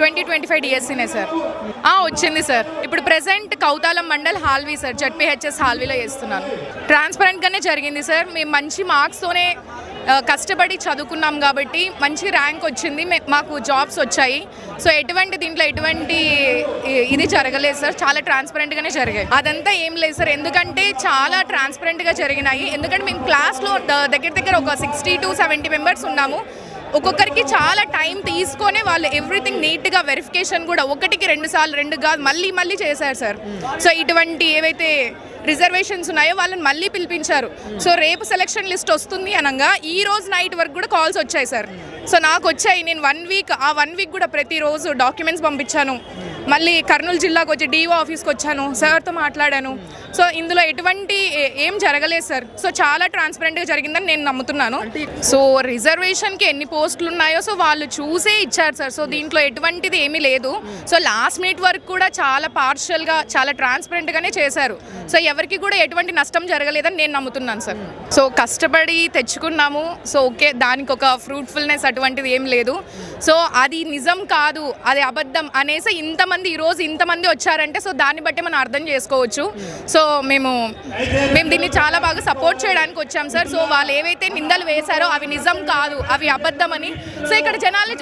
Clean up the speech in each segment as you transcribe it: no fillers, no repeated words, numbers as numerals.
2025 డిఎస్సీనే సార్. వచ్చింది సార్. ఇప్పుడు present Kouthalam mandal Halvi sir, ZPHS హాల్వీలో చేస్తున్నాను. ట్రాన్స్పరెంట్గానే జరిగింది సార్. మేము మంచి మార్క్స్తోనే కష్టపడి చదువుకున్నాం కాబట్టి మంచి ర్యాంక్ వచ్చింది, మాకు జాబ్స్ వచ్చాయి. సో దీంట్లో ఎటువంటి ఇది జరగలేదు సార్. చాలా ట్రాన్స్పరెంట్గానే జరిగాయి. అదంతా ఏం లేదు సార్, ఎందుకంటే చాలా ట్రాన్స్పరెంట్గా జరిగినాయి. ఎందుకంటే మేము క్లాస్లో దగ్గర ఒక 60 to 70 మెంబర్స్ ఉన్నాము. ఒక్కొక్కరికి చాలా టైం తీసుకొని వాళ్ళు ఎవ్రీథింగ్ నీట్గా వెరిఫికేషన్ కూడా 1కి 2 సార్లు 2 కాదు మళ్ళీ చేశారు సార్. సో ఇటువంటి ఏవైతే రిజర్వేషన్స్ ఉన్నాయో వాళ్ళని మళ్ళీ పిలిపించారు. సో రేపు సెలక్షన్ లిస్ట్ వస్తుంది అనగా ఈ రోజు నైట్ వరకు కూడా కాల్స్ వచ్చాయి సార్. సో నాకు వచ్చాయి. నేను 1 వీక్ కూడా ప్రతిరోజు డాక్యుమెంట్స్ పంపించాను. మళ్ళీ కర్నూలు జిల్లాకు వచ్చి డిఓ ఆఫీస్కి వచ్చాను, సార్తో మాట్లాడాను. సో ఇందులో ఎటువంటి ఏం జరగలేదు సార్. సో చాలా ట్రాన్స్పరెంట్గా జరిగిందని నేను నమ్ముతున్నాను. సో రిజర్వేషన్కి ఎన్ని పోస్టులు ఉన్నాయో సో వాళ్ళు చూసే ఇచ్చారు సార్. సో దీంట్లో ఎటువంటిది ఏమీ లేదు. సో లాస్ట్ మినిట్ వరకు కూడా చాలా పార్షియల్గా చాలా ట్రాన్స్పరెంట్గానే చేశారు. సో ఎవరికి కూడా ఎటువంటి నష్టం జరగలేదని నేను నమ్ముతున్నాను సార్. సో కష్టపడి తెచ్చుకున్నాము. సో ఓకే, దానికి ఒక ఫ్రూట్ఫుల్నెస్ అటువంటిది ఏం లేదు. సో అది నిజం కాదు, అది అబద్ధం అనేసి ఈరోజు ఇంతమంది వచ్చారంటే సో దాన్ని బట్టి మనం అర్థం చేసుకోవచ్చు. సో మేము దీన్ని చాలా బాగా సపోర్ట్ చేయడానికి వచ్చాం సార్. సో వాళ్ళు ఏవైతే నిందలు వేశారో అవి నిజం కాదు, అవి అబద్ధం అని. సో ఇక్కడ జనాలు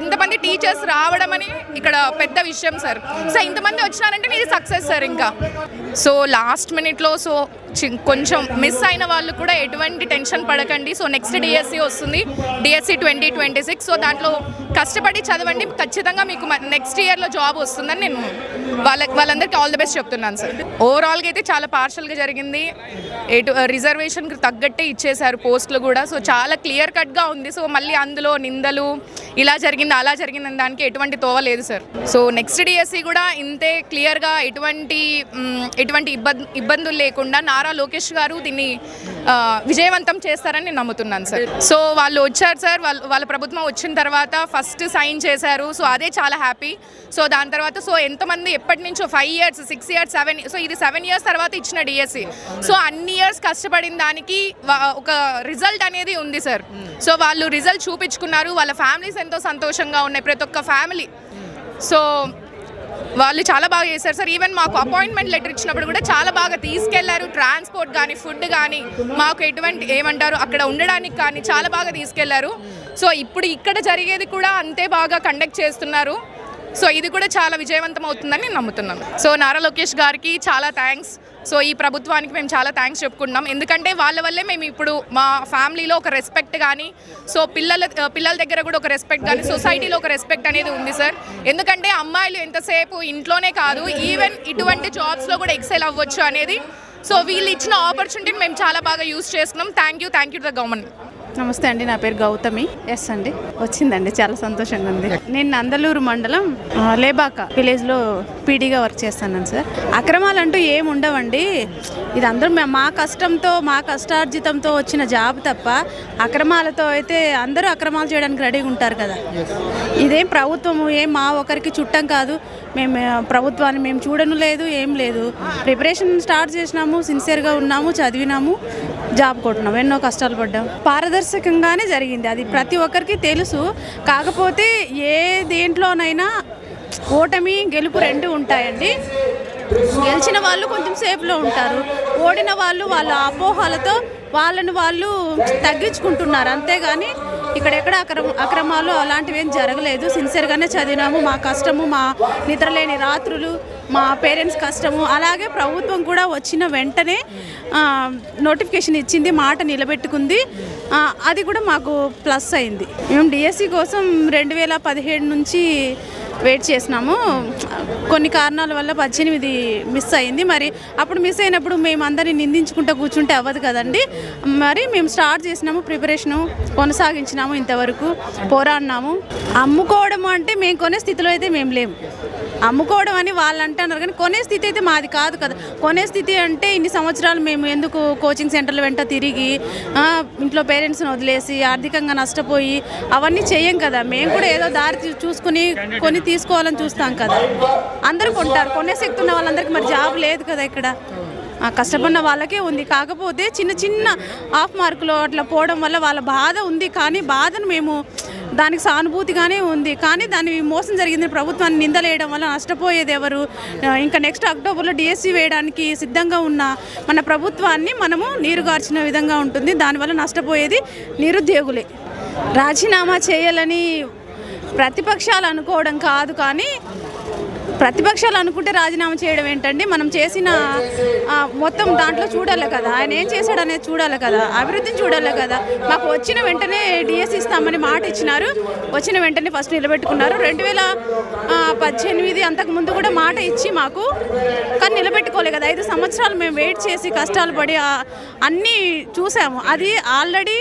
ఇంతమంది టీచర్స్ రావడం అని ఇక్కడ పెద్ద విషయం సార్. సో ఇంతమంది వచ్చినారంటే ఇది సక్సెస్ సార్. ఇంకా సో లాస్ట్ మినిట్లో సో కొంచెం మిస్ అయిన వాళ్ళు కూడా ఎటువంటి టెన్షన్ పడకండి. సో నెక్స్ట్ డిఎస్సి వస్తుంది, డిఎస్సి 2026. సో దాంట్లో కష్టపడి చదవండి, ఖచ్చితంగా మీకు నెక్స్ట్ ఇయర్లో జాబ్ వస్తుందని నేను వాళ్ళందరికీ ఆల్ ది బెస్ట్ చెప్తున్నాను సార్. ఓవరాల్గా అయితే చాలా పార్షల్గా జరిగింది. రిజర్వేషన్కి తగ్గట్టే ఇచ్చేశారు పోస్టులు కూడా. సో చాలా క్లియర్ కట్గా ఉంది. సో మళ్ళీ అందులో నిందలు ఇలా జరిగింది అలా జరిగిందని దానికి ఎటువంటి తోవ లేదు సార్. సో నెక్స్ట్ డిఎస్సి కూడా ఇంతే క్లియర్గా ఎటువంటి ఇబ్బందులు లేకుండా నారా లోకేష్ గారు దీన్ని విజయవంతం చేస్తారని నేను నమ్ముతున్నాను సార్. సో వాళ్ళు వచ్చారు సార్, వాళ్ళ ప్రభుత్వం వచ్చిన తర్వాత ఫస్ట్ సైన్ చేశారు. సో అదే చాలా హ్యాపీ. సో దాని తర్వాత సో ఎంతమంది ఎప్పటి నుంచో 5 years 6 years 7 సో ఇది 7 years తర్వాత ఇచ్చిన డిఎస్సి. సో అన్ని ఇయర్స్ కష్టపడిన దానికి ఒక రిజల్ట్ అనేది ఉంది సార్. సో వాళ్ళు రిజల్ట్ చూపించుకున్నారు. వాళ్ళ ఫ్యామిలీస్ ఎంతో సంతోషంగా ఉన్నాయి, ప్రతి ఒక్క ఫ్యామిలీ. సో వాళ్ళు చాలా బాగా చేశారు సార్. ఈవెన్ మాకు అపాయింట్మెంట్ లెటర్ ఇచ్చినప్పుడు కూడా చాలా బాగా తీసుకెళ్లారు. ట్రాన్స్పోర్ట్ కానీ ఫుడ్ కానీ మాకు అక్కడ ఉండడానికి కానీ చాలా బాగా తీసుకెళ్లారు. సో ఇప్పుడు ఇక్కడ జరిగేది కూడా అంతే బాగా కండక్ట్ చేస్తున్నారు. సో ఇది కూడా చాలా విజయవంతం అవుతుందని నేను నమ్ముతున్నాను. సో నారా లోకేష్ గారికి చాలా థ్యాంక్స్. సో ఈ ప్రభుత్వానికి మేము చాలా థ్యాంక్స్ చెప్పుకుంటున్నాం. ఎందుకంటే వాళ్ళ వల్లే మేము ఇప్పుడు మా ఫ్యామిలీలో ఒక రెస్పెక్ట్ కానీ, సో పిల్లల దగ్గర కూడా ఒక రెస్పెక్ట్ కానీ, సొసైటీలో ఒక రెస్పెక్ట్ అనేది ఉంది సార్. ఎందుకంటే అమ్మాయిలు ఎంతసేపు ఇంట్లోనే కాదు, ఈవెన్ ఇటువంటి జాబ్స్లో కూడా ఎక్సెల్ అవ్వచ్చు అనేది. సో వీళ్ళు ఇచ్చిన ఆపర్చునిటీని మేము చాలా బాగా యూజ్ చేస్తున్నాం. Thank you to the government. నమస్తే అండి, నా పేరు గౌతమి. ఎస్ అండి, వచ్చిందండి, చాలా సంతోషంగా ఉంది. నేను నందలూరు మండలం లేబాక విలేజ్లో పీడీగా వర్క్ చేస్తాను సార్. అక్రమాలు అంటూ ఏమి ఉండవండి. ఇది అందరూ మా కష్టంతో మా కష్టార్జితంతో వచ్చిన జాబ్ తప్ప అక్రమాలతో అయితే అందరూ అక్రమాలు చేయడానికి రెడీగా ఉంటారు కదా. ఇదేం ప్రభుత్వము ఏం మా ఒకరికి చుట్టం కాదు. మేము ప్రభుత్వాన్ని మేము చూడను లేదు, ఏం లేదు. ప్రిపరేషన్ స్టార్ట్ చేసినాము, సిన్సియర్గా ఉన్నాము, చదివినాము, జాబ్ కొట్టినాము, ఎన్నో కష్టాలు పడ్డాము. పారదర్శకంగానే జరిగింది, అది ప్రతి ఒక్కరికి తెలుసు. కాకపోతే ఏ దేంట్లోనైనా ఓటమి గెలుపు 2 ఉంటాయండి. గెలిచిన వాళ్ళు కొంచెం సేఫ్లో ఉంటారు, ఓడిన వాళ్ళు వాళ్ళ అపోహలతో వాళ్ళని వాళ్ళు తగ్గించుకుంటున్నారు. అంతేగాని ఇక్కడెక్కడ అక్రమాలు అలాంటివి ఏం జరగలేదు. సిన్సియర్గానే చదివినాము. మా కష్టము, మా నిద్రలేని రాత్రులు, మా పేరెంట్స్ కష్టము, అలాగే ప్రభుత్వం కూడా వచ్చిన వెంటనే నోటిఫికేషన్ ఇచ్చింది, మాట నిలబెట్టుకుంది. అది కూడా మాకు ప్లస్ అయింది. మేము డిఎస్సి కోసం 2017 నుంచి వెయిట్ చేసినాము. కొన్ని కారణాల వల్ల 18 మిస్ అయింది. మరి అప్పుడు మిస్ అయినప్పుడు మేము అందరినీ నిందించుకుంటూ కూర్చుంటే అవ్వదు కదండి. మరి మేము స్టార్ట్ చేసినాము, ప్రిపరేషను కొనసాగించినాము, ఇంతవరకు పోరాడినాము. అమ్ముకోవడం అంటే మేము కొనే స్థితిలో అయితే మేము లేము. అమ్ముకోవడం అని వాళ్ళు అంటున్నారు కానీ కొనే స్థితి అయితే మాది కాదు కదా. కొనే స్థితి అంటే ఇన్ని సంవత్సరాలు మేము ఎందుకు కోచింగ్ సెంటర్ల వెంట తిరిగి ఇంట్లో పేరెంట్స్ని వదిలేసి ఆర్థికంగా నష్టపోయి అవన్నీ చేయం కదా. మేము కూడా ఏదో దారి చూసుకుని కొని తీసుకోవాలని చూస్తాం కదా. అందరూ కొంటారు, కొనే శక్తి ఉన్న వాళ్ళందరికీ మరి జాబ్ లేదు కదా. ఇక్కడ కష్టపడిన వాళ్ళకే ఉంది. కాకపోతే చిన్న చిన్న హాఫ్ మార్కులు అట్లా పోవడం వల్ల వాళ్ళ బాధ ఉంది. కానీ బాధను మేము దానికి సానుభూతిగానే ఉంది. కానీ దాన్ని మోసం జరిగింది ప్రభుత్వాన్ని నిందలేయడం వల్ల నష్టపోయేది ఎవరు? ఇంకా నెక్స్ట్ అక్టోబర్లో డిఎస్సి వేయడానికి సిద్ధంగా ఉన్న మన ప్రభుత్వాన్ని మనము నీరుగార్చిన విధంగా ఉంటుంది. దానివల్ల నష్టపోయేది నిరుద్యోగులే. రాజీనామా చేయాలని ప్రతిపక్షాలు అనుకోవడం కాదు, కానీ ప్రతిపక్షాలు అనుకుంటే రాజీనామా చేయడం ఏంటండి? మనం చేసిన మొత్తం దాంట్లో చూడాలి కదా, ఆయన ఏం చేశాడు అనేది చూడాలి కదా, అభివృద్ధిని చూడాలి కదా. మాకు వచ్చిన వెంటనే డిఎస్సి ఇస్తామని మాట ఇచ్చినారు, వచ్చిన వెంటనే ఫస్ట్ నిలబెట్టుకున్నారు. 2018 అంతకుముందు కూడా మాట ఇచ్చి మాకు, కానీ నిలబెట్టుకోలే కదా. 5 సంవత్సరాలు మేము వెయిట్ చేసి కష్టాలు పడి అన్నీ చూసాము. అది ఆల్రెడీ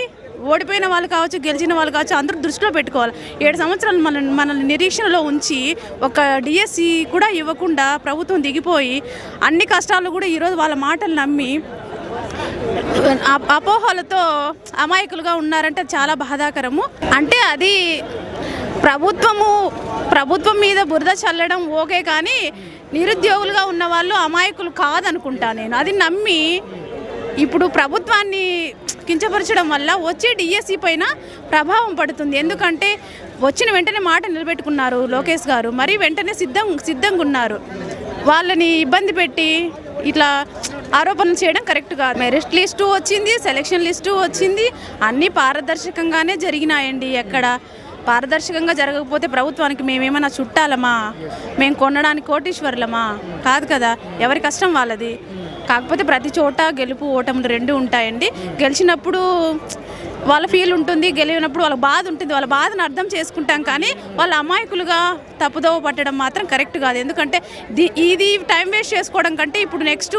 ఓడిపోయిన వాళ్ళు కావచ్చు, గెలిచిన వాళ్ళు కావచ్చు, అందరూ దృష్టిలో పెట్టుకోవాలి. 7 సంవత్సరాలు మనల్ని నిరీక్షణలో ఉంచి ఒక డిఎస్సి కూడా ఇవ్వకుండా ప్రభుత్వం దిగిపోయి అన్ని కష్టాలు కూడా ఈరోజు వాళ్ళ మాటలు నమ్మి అపోహలతో అమాయకులుగా ఉన్నారంటే చాలా బాధాకరము. అంటే అది ప్రభుత్వం మీద బురద చల్లడం ఓకే, కానీ నిరుద్యోగులుగా ఉన్న వాళ్ళు అమాయకులు కాదనుకుంటా నేను. అది నమ్మి ఇప్పుడు ప్రభుత్వాన్ని కించపరచడం వల్ల వచ్చే డిఎస్సి పైన ప్రభావం పడుతుంది. ఎందుకంటే వచ్చిన వెంటనే మాట నిలబెట్టుకున్నారు లోకేష్ గారు, మరి వెంటనే సిద్ధంగా ఉన్నారు. వాళ్ళని ఇబ్బంది పెట్టి ఇట్లా ఆరోపణలు చేయడం కరెక్ట్ కాదు. మెరిట్ లిస్టు వచ్చింది, సెలక్షన్ లిస్టు వచ్చింది, అన్నీ పారదర్శకంగానే జరిగినాయండి. ఎక్కడ పారదర్శకంగా జరగకపోతే ప్రభుత్వానికి మేమేమన్నా చుట్టాలమా? మేము కొనడానికి కోటీశ్వరులమా? కాదు కదా, ఎవరి కష్టం వాళ్ళది. కాకపోతే ప్రతి చోట గెలుపు ఓటములు 2 ఉంటాయండి. గెలిచినప్పుడు వాళ్ళ ఫీల్ ఉంటుంది, గెలిచినప్పుడు వాళ్ళ బాధ ఉంటుంది. వాళ్ళ బాధను అర్థం చేసుకుంటాం, కానీ వాళ్ళ అమాయకులుగా తప్పుదోవ పట్టడం మాత్రం కరెక్ట్ కాదు. ఎందుకంటే ఇది టైం వేస్ట్ చేసుకోవడం కంటే ఇప్పుడు నెక్స్ట్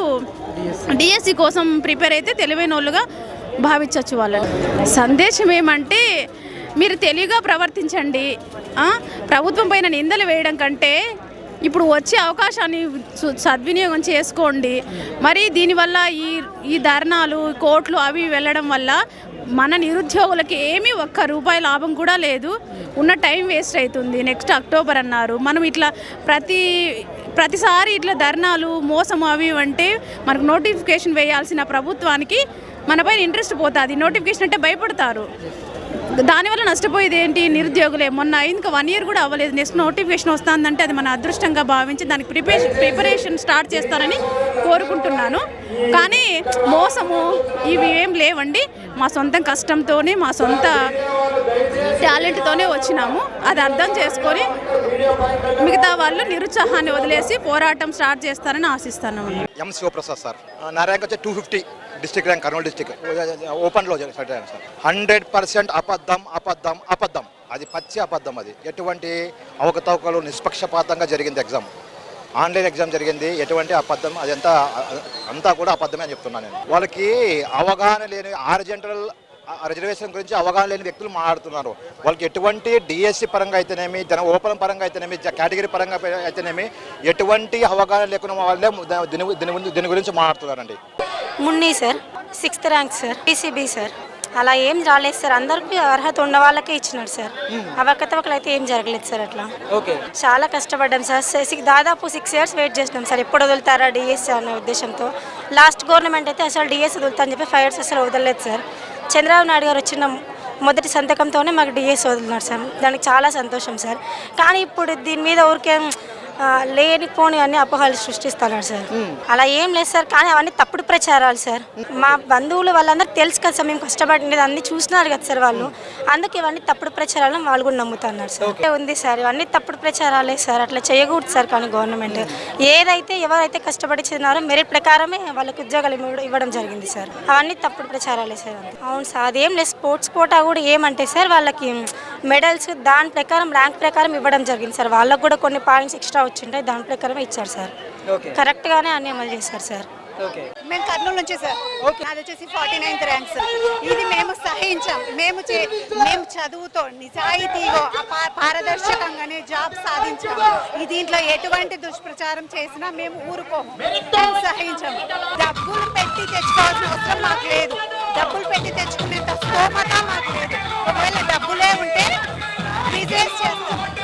డిఎస్సి కోసం ప్రిపేర్ అయితే తెలివైన వాళ్ళుగా భావించవచ్చు. వాళ్ళని సందేశం ఏమంటే, మీరు తెలివిగా ప్రవర్తించండి. ప్రభుత్వం పైన నిందలు వేయడం కంటే ఇప్పుడు వచ్చే అవకాశాన్ని సద్వినియోగం చేసుకోండి. మరి దీనివల్ల ఈ ధర్నాలు, కోర్టులు అవి వెళ్ళడం వల్ల మన నిరుద్యోగులకి ఏమీ ₹1 లాభం కూడా లేదు. ఉన్న టైం వేస్ట్ అవుతుంది. నెక్స్ట్ అక్టోబర్ అన్నారు. మనం ఇట్లా ప్రతిసారి ఇట్లా ధర్నాలు, మోసము అవి అంటే మనకు నోటిఫికేషన్ వేయాల్సిన ప్రభుత్వానికి మనపైన ఇంట్రెస్ట్ పోతుంది. నోటిఫికేషన్ అంటే భయపడతారు. దానివల్ల నష్టపోయేది ఏంటి? నిరుద్యోగులే. మొన్న ఇంకా 1 year కూడా అవ్వలేదు, నెక్స్ట్ నోటిఫికేషన్ వస్తుందంటే అది మన అదృష్టంగా భావించి దానికి ప్రిపరేషన్ స్టార్ట్ చేస్తానని కోరుకుంటున్నాను. కానీ మోసము ఇవి ఏం లేవండి. మా సొంత కష్టంతోనే, మా సొంత టాలెంట్తోనే వచ్చినాము. అది అర్థం చేసుకొని మిగతా వాళ్ళు నిరుత్సాహాన్ని వదిలేసి పోరాటం స్టార్ట్ చేస్తారని ఆశిస్తాను. ఎం శివప్రసాద్ సార్, నా ర్యాంక్ వచ్చి 250 డిస్ట్రిక్ట్ ర్యాంక్, కర్నూలు డిస్ట్రిక్ట్. ఓపెన్లో సెట్ అయ్యాను సార్. 100% అబద్ధం. అది పచ్చి అబద్ధం. అది ఎటువంటి అవకతవకలు నిష్పక్షపాతంగా జరిగింది. ఎగ్జామ్ ఆన్లైన్ ఎగ్జామ్ జరిగింది. ఎటువంటి అబద్ధం, అంతా కూడా అబద్ధమే అని చెప్తున్నాను నేను. వాళ్ళకి అవగాహన లేని హారిజాంటల్ రిజర్వేషన్ గురించి అవగాహన లేని వ్యక్తులు మాట్లాడుతున్నారు. వాళ్ళకి ఎటువంటి డిఎస్సి పరంగా అయితేనేమి, ఓపెన్ పరంగా అయితేనేమి, కేటగిరీ పరంగా అయితేనేమి ఎటువంటి అవగాహన లేకుండా వాళ్ళే దీని గురించి మాట్లాడుతున్నారండి. Munni sir, 6th rank sir, PCB sir. అలా ఏం రాలేదు సార్, అందరికీ అర్హత ఉన్న వాళ్ళకే ఇచ్చినాడు సార్. అవకతవకలు అయితే ఏం జరగలేదు సార్. అట్లా చాలా కష్టపడ్డాం సార్. దాదాపు 6 years వెయిట్ చేసినాం సార్, ఎప్పుడు వదులుతారా డిఎస్సి అనే ఉద్దేశంతో. లాస్ట్ గవర్నమెంట్ అయితే అసలు డిఎస్సి వదులుతా అని చెప్పి 5 years అసలు వదలలేదు సార్. చంద్రబాబు నాయుడు గారు వచ్చిన మొదటి సంతకంతోనే మాకు డిఎస్సి వదులున్నారు సార్. దానికి చాలా సంతోషం సార్. కానీ ఇప్పుడు దీని మీద ఊరికే లేనిపోని అన్ని అపోహలు సృష్టిస్తున్నారు సార్. అలా ఏం లేదు సార్, కానీ అవన్నీ తప్పుడు ప్రచారాలు సార్. మా బంధువులు వాళ్ళందరూ తెలుసు కదా సార్, మేము కష్టపడినది అన్ని చూస్తున్నారు కదా సార్ వాళ్ళు. అందుకే ఇవన్నీ తప్పుడు ప్రచారాలను వాళ్ళు కూడా నమ్ముతున్నారు సార్. ఉంది సార్, ఇవన్నీ తప్పుడు ప్రచారాలే సార్. అట్లా చేయకూడదు సార్. కానీ గవర్నమెంట్ ఏదైతే ఎవరైతే కష్టపడి చదివినారో మెరిట్ ప్రకారమే వాళ్ళకి ఉద్యోగాలు ఇవ్వడం జరిగింది సార్. అవన్నీ తప్పుడు ప్రచారాలే సార్. అవును సార్, అదేం లేదు. స్పోర్ట్స్ కోటా కూడా ఏమంటే సార్ వాళ్ళకి మెడల్స్ దాని ప్రకారం ర్యాంక్ ప్రకారం ఇవ్వడం జరిగింది సార్. వాళ్ళకు కూడా కొన్ని పాయింట్స్ ఎక్స్ట్రా వచ్చింటాయి, దాని ప్రకారమే ఇచ్చారు సార్. కరెక్ట్గానే అన్ని అమలు చేశారు సార్. మేము కర్నూలు నుంచి సార్. అది వచ్చేసి 49th ర్యాంక్ సార్. ఇది మేము సహించాం. మేము చదువుతో నిజాయితీగా పారదర్శకంగానే జాబ్ సాధించాము. దీంట్లో ఎటువంటి దుష్ప్రచారం చేసినా మేము ఊరుకోము, మేము సహించాము. డబ్బులు పెట్టి తెచ్చుకోవాల్సిన అవసరం మాకు లేదు. డబ్బులు పెట్టి తెచ్చుకునేంత స్తోమత మాకు లేదు. ఒకవేళ డబ్బులే ఉంటే బిజినెస్ చేస్తాం.